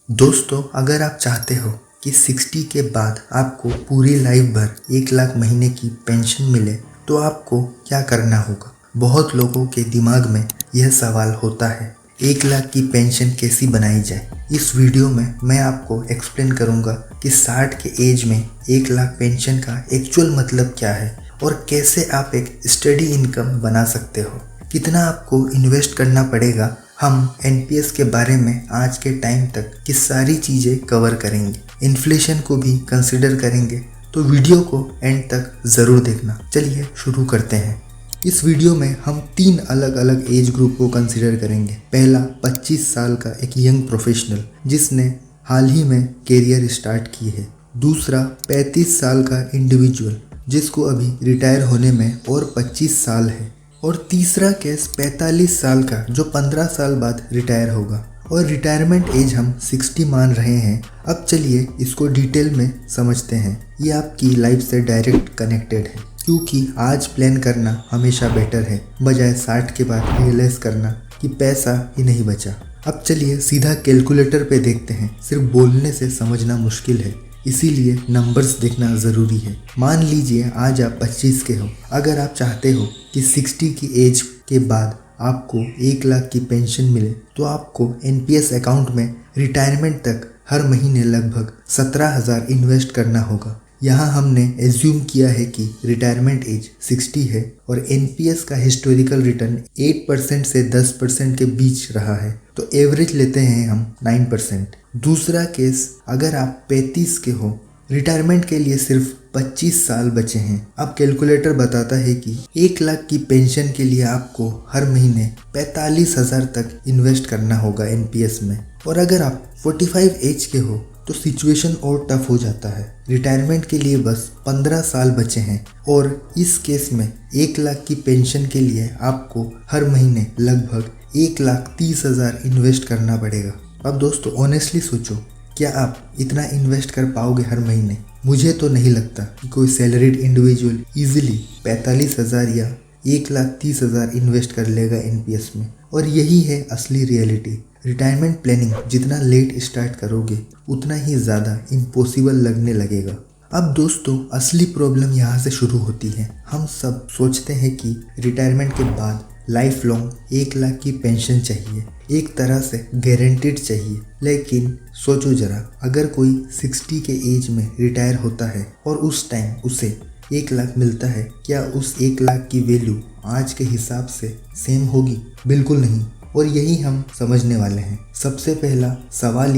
दोस्तों, अगर आप चाहते हो कि 60 के बाद आपको पूरी लाइफ भर 1 लाख महीने की पेंशन मिले तो आपको क्या करना होगा। बहुत लोगों के दिमाग में यह सवाल होता है, 1 लाख की पेंशन कैसी बनाई जाए। इस वीडियो में मैं आपको एक्सप्लेन करूंगा कि 60 के एज में 1 लाख पेंशन का एक्चुअल मतलब क्या है और कैसे आप एक स्टडी इनकम बना सकते हो। कितना आपको इन्वेस्ट करना पड़ेगा, हम एनपीएस के बारे में आज के टाइम तक की सारी चीज़ें कवर करेंगे। इन्फ्लेशन को भी कंसिडर करेंगे, तो वीडियो को एंड तक ज़रूर देखना। चलिए शुरू करते हैं। इस वीडियो में हम 3 अलग अलग एज ग्रुप को कंसिडर करेंगे। पहला 25 साल का एक यंग प्रोफेशनल जिसने हाल ही में कैरियर स्टार्ट की है। दूसरा 35 साल का इंडिविजुअल जिसको अभी रिटायर होने में और 25 साल है। और तीसरा केस 45 साल का जो 15 साल बाद रिटायर होगा। और रिटायरमेंट एज हम 60 मान रहे हैं। अब चलिए इसको डिटेल में समझते हैं। ये आपकी लाइफ से डायरेक्ट कनेक्टेड है, क्योंकि आज प्लान करना हमेशा बेटर है बजाय 60 के बाद रियलाइज करना कि पैसा ही नहीं बचा। अब चलिए सीधा कैलकुलेटर पे देखते हैं। सिर्फ बोलने से समझना मुश्किल है, इसीलिए नंबर्स देखना ज़रूरी है। मान लीजिए आज आप 25 के हो। अगर आप चाहते हो कि 60 की एज के बाद आपको 1 लाख की पेंशन मिले तो आपको एनपीएस अकाउंट में रिटायरमेंट तक हर महीने लगभग 17,000 इन्वेस्ट करना होगा। यहाँ हमने एज्यूम किया है कि रिटायरमेंट एज 60 है और एनपीएस का हिस्टोरिकल रिटर्न 8% से 10% के बीच रहा है, तो एवरेज लेते हैं हम 9%। दूसरा केस, अगर आप 35 के हो, रिटायरमेंट के लिए सिर्फ 25 साल बचे हैं। अब कैलकुलेटर बताता है कि 1 लाख की पेंशन के लिए आपको हर महीने 45,000 तक इन्वेस्ट करना होगा एनपीएस में। और अगर आप 45 एज के हो तो सिचुएशन और टफ हो जाता है। रिटायरमेंट के लिए बस 15 साल बचे हैं और इस केस में 1 लाख की पेंशन के लिए आपको हर महीने लगभग 1,30,000 इन्वेस्ट करना पड़ेगा। अब दोस्तों ऑनेस्टली सोचो, क्या आप इतना इन्वेस्ट कर पाओगे हर महीने? मुझे तो नहीं लगता कि कोई सैलरीड इंडिविजुअल इजीली 45,000 या 1,30,000 इन्वेस्ट कर लेगा एनपीएस में। और यही है असली रियलिटी। रिटायरमेंट प्लानिंग जितना लेट स्टार्ट करोगे उतना ही ज़्यादा इम्पॉसिबल लगने लगेगा। अब दोस्तों असली प्रॉब्लम यहाँ से शुरू होती है। हम सब सोचते हैं कि रिटायरमेंट के बाद लाइफ लॉन्ग 1 लाख की पेंशन चाहिए, एक तरह से गारंटीड चाहिए। लेकिन सोचो ज़रा, अगर कोई 60 के एज में रिटायर होता है और उस टाइम उसे 1 लाख मिलता है, क्या उस 1 लाख की वैल्यू आज के हिसाब से सेम होगी? बिल्कुल नहीं। और यही हम समझने वाले हैं। सबसे पहला सवाल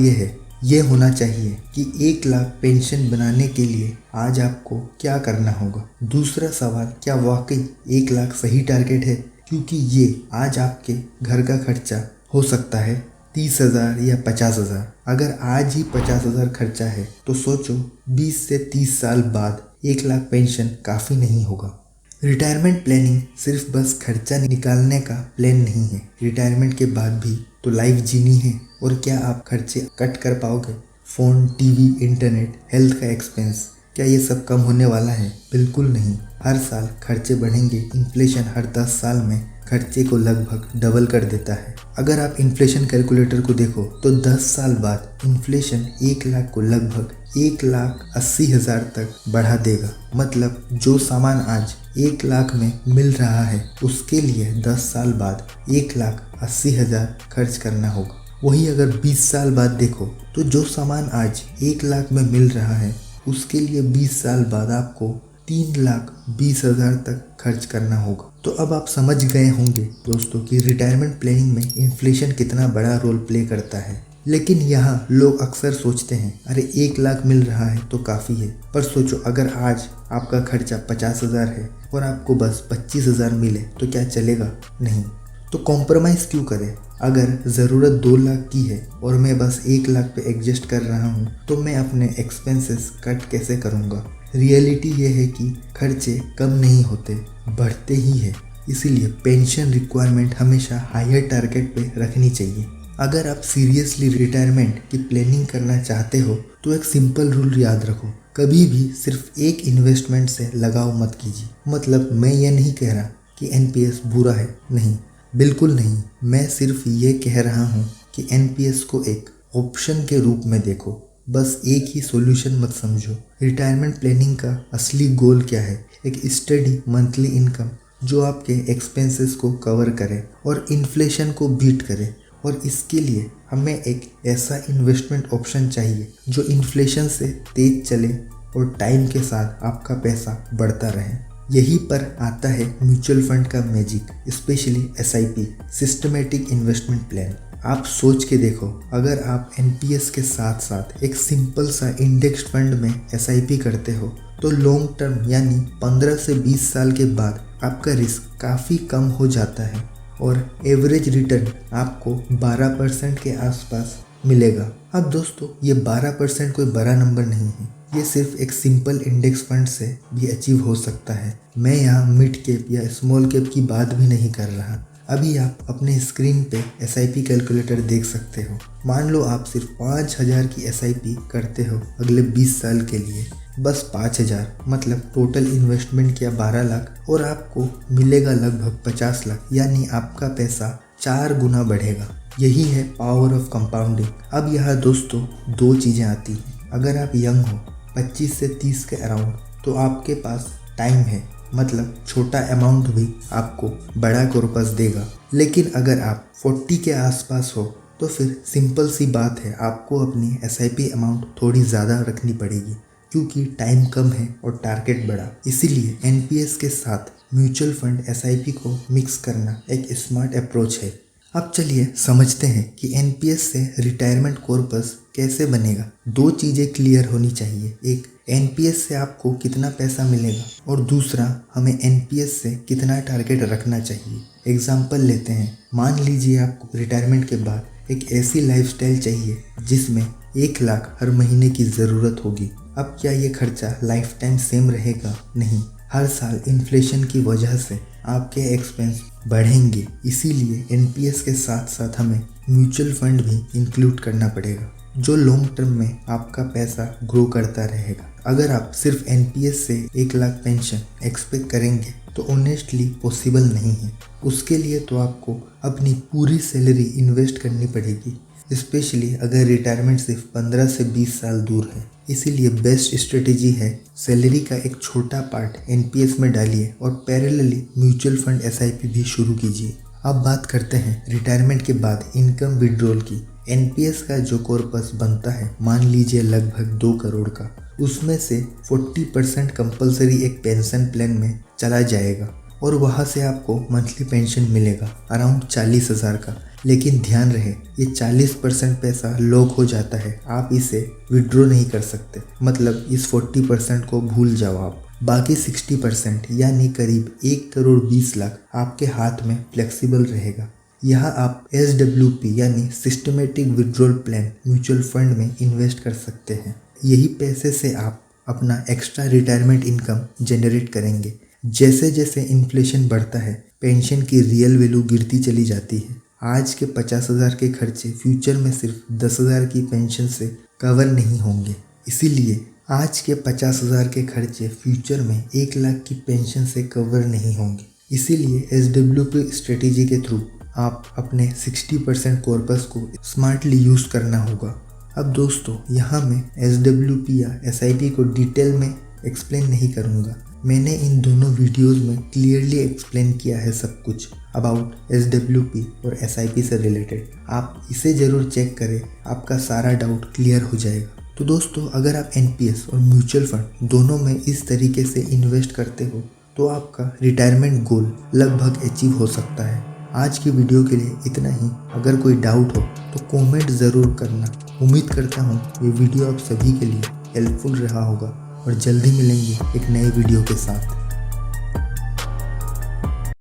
ये होना चाहिए कि 1 लाख पेंशन बनाने के लिए आज आपको क्या करना होगा। दूसरा सवाल, क्या वाकई 1 लाख सही टारगेट है? क्योंकि ये आज आपके घर का खर्चा हो सकता है 30,000 या 50,000। अगर आज ही 50,000 खर्चा है तो सोचो 20 से 30 साल बाद 1 लाख पेंशन काफ़ी नहीं होगा। रिटायरमेंट प्लानिंग सिर्फ बस खर्चा निकालने का प्लान नहीं है। रिटायरमेंट के बाद भी तो लाइफ जीनी है, और क्या आप खर्चे कट कर पाओगे? फ़ोन, टीवी, इंटरनेट, हेल्थ का एक्सपेंस, क्या ये सब कम होने वाला है? बिल्कुल नहीं। हर साल खर्चे बढ़ेंगे। इन्फ्लेशन हर 10 साल में खर्चे को लगभग डबल कर देता है। अगर आप इन्फ्लेशन कैलकुलेटर को देखो तो 10 साल बाद इन्फ्लेशन 1 लाख को लगभग 1,80,000 तक बढ़ा देगा। मतलब जो सामान आज 1 लाख में मिल रहा है उसके लिए 10 साल बाद 1,80,000 खर्च करना होगा। वही अगर 20 साल बाद देखो तो जो सामान आज 1 लाख में मिल रहा है उसके लिए 20 साल बाद आपको 3,20,000 तक खर्च करना होगा। तो अब आप समझ गए होंगे दोस्तों कि रिटायरमेंट प्लानिंग में इन्फ्लेशन कितना बड़ा रोल प्ले करता है। लेकिन यहाँ लोग अक्सर सोचते हैं, अरे 1 लाख मिल रहा है तो काफ़ी है। पर सोचो, अगर आज आपका खर्चा 50,000 है और आपको बस 25,000 मिले तो क्या चलेगा? नहीं। तो कॉम्प्रोमाइज़ क्यों करें? अगर ज़रूरत 2 लाख की है और मैं बस 1 लाख पे एडजस्ट कर रहा हूँ तो मैं अपने एक्सपेंसेस कट कैसे करूँगा? रियलिटी ये है कि खर्चे कम नहीं होते, बढ़ते ही है। इसीलिए पेंशन रिक्वायरमेंट हमेशा हायर टारगेट पे रखनी चाहिए। अगर आप सीरियसली रिटायरमेंट की प्लानिंग करना चाहते हो तो एक सिंपल रूल याद रखो, कभी भी सिर्फ एक इन्वेस्टमेंट से लगाव मत कीजिए। मतलब मैं ये नहीं कह रहा कि एनपीएस बुरा है, नहीं, बिल्कुल नहीं। मैं सिर्फ ये कह रहा हूँ कि एनपीएस को एक ऑप्शन के रूप में देखो, बस एक ही सॉल्यूशन मत समझो। रिटायरमेंट प्लानिंग का असली गोल क्या है? एक स्टेडी मंथली इनकम जो आपके एक्सपेंसेस को कवर करे और इन्फ्लेशन को बीट करे। और इसके लिए हमें एक ऐसा इन्वेस्टमेंट ऑप्शन चाहिए जो इन्फ्लेशन से तेज चले और टाइम के साथ आपका पैसा बढ़ता रहे। यहीं पर आता है म्यूचुअल फंड का magic, specially SIP, systematic investment plan. आप सोच के देखो, अगर आप NPS के साथ साथ एक सिंपल सा इंडेक्स फंड में SIP करते हो तो लॉन्ग टर्म यानी 15 से 20 साल के बाद आपका रिस्क काफ़ी कम हो जाता है और एवरेज रिटर्न आपको 12% के आसपास मिलेगा। अब दोस्तों, ये 12% कोई बड़ा नंबर नहीं है, ये सिर्फ एक सिंपल इंडेक्स फंड से भी अचीव हो सकता है। मैं यहाँ मिड कैप या स्मॉल कैप की बात भी नहीं कर रहा। अभी आप अपने स्क्रीन पे SIP कैलकुलेटर देख सकते हो। मान लो आप सिर्फ 5000 की SIP करते हो अगले 20 साल के लिए, बस 5000, मतलब टोटल इन्वेस्टमेंट किया 12 लाख और आपको मिलेगा लगभग 50 लाख, यानी आपका पैसा 4 गुना बढ़ेगा। यही है पावर ऑफ कंपाउंडिंग। अब यहाँ दोस्तों 2 चीज़ें आती हैं। अगर आप यंग हो 25 से 30 के अराउंड, तो आपके पास टाइम है, मतलब छोटा अमाउंट भी आपको बड़ा कॉर्पस देगा। लेकिन अगर आप 40 के आसपास हो तो फिर सिंपल सी बात है, आपको अपनी SIP अमाउंट थोड़ी ज़्यादा रखनी पड़ेगी क्योंकि टाइम कम है और टारगेट बड़ा। इसीलिए NPS के साथ म्यूचुअल फंड SIP को मिक्स करना एक स्मार्ट अप्रोच है। अब चलिए समझते हैं कि NPS से रिटायरमेंट कॉर्पस कैसे बनेगा। 2 चीज़ें क्लियर होनी चाहिए, एक NPS से आपको कितना पैसा मिलेगा और दूसरा हमें NPS से कितना टारगेट रखना चाहिए। एग्जाम्पल लेते हैं, मान लीजिए आपको रिटायरमेंट के बाद एक ऐसी लाइफस्टाइल चाहिए जिसमें 1 लाख हर महीने की ज़रूरत होगी। अब क्या ये खर्चा लाइफ टाइम सेम रहेगा? नहीं, हर साल इन्फ्लेशन की वजह से आपके एक्सपेंस बढ़ेंगे। इसीलिए NPS के साथ साथ हमें म्यूचुअल फंड भी इंक्लूड करना पड़ेगा जो लॉन्ग टर्म में आपका पैसा ग्रो करता रहेगा। अगर आप सिर्फ NPS से 1 लाख पेंशन एक्सपेक्ट करेंगे तो ऑनेस्टली पॉसिबल नहीं है। उसके लिए तो आपको अपनी पूरी सैलरी इन्वेस्ट करनी पड़ेगी, स्पेशली अगर रिटायरमेंट सिर्फ 15 से 20 साल दूर है। इसीलिए बेस्ट स्ट्रेटेजी है सैलरी का एक छोटा पार्ट NPS में डालिए और पैरेलली म्यूचुअल फंड SIP भी शुरू कीजिए। अब बात करते हैं रिटायरमेंट के बाद इनकम विड्रॉल की। NPS का जो कॉर्पस बनता है, मान लीजिए लगभग 2 करोड़ का, उसमें से 40% कंपलसरी एक पेंशन प्लान में चला जाएगा और वहाँ से आपको मंथली पेंशन मिलेगा अराउंड 40,000 का। लेकिन ध्यान रहे, ये 40% पैसा लॉक हो जाता है, आप इसे विड्रॉ नहीं कर सकते। मतलब इस 40% को भूल जाओ आप। बाकी 60% यानी करीब 1 करोड़ 20 लाख आपके हाथ में फ्लेक्सिबल रहेगा। यहाँ आप SWP यानी systematic withdrawal plan mutual fund में इन्वेस्ट कर सकते हैं। यही पैसे से आप अपना एक्स्ट्रा रिटायरमेंट इनकम जनरेट करेंगे। जैसे जैसे इन्फ्लेशन बढ़ता है, पेंशन की रियल वैल्यू गिरती चली जाती है। आज के 50,000 के खर्चे फ्यूचर में सिर्फ 10,000 की पेंशन से कवर नहीं होंगे। इसीलिए आज के 50,000 के खर्चे फ्यूचर में 1 लाख की पेंशन से कवर नहीं होंगे। इसीलिए SWP स्ट्रेटेजी के थ्रू आप अपने 60% कॉर्पस को स्मार्टली यूज़ करना होगा। अब दोस्तों, यहाँ मैं SWP या SIP को डिटेल में एक्सप्लेन नहीं करूँगा। मैंने इन दोनों वीडियोस में क्लियरली एक्सप्लेन किया है सब कुछ अबाउट SWP और SIP से रिलेटेड। आप इसे ज़रूर चेक करें, आपका सारा डाउट क्लियर हो जाएगा। तो दोस्तों, अगर आप NPS और म्यूचुअल फंड दोनों में इस तरीके से इन्वेस्ट करते हो तो आपका रिटायरमेंट गोल लगभग अचीव हो सकता है। आज की वीडियो के लिए इतना ही। अगर कोई डाउट हो तो कमेंट ज़रूर करना। उम्मीद करता हूँ ये वीडियो आप सभी के लिए हेल्पफुल रहा होगा और जल्दी मिलेंगे एक नए वीडियो के साथ।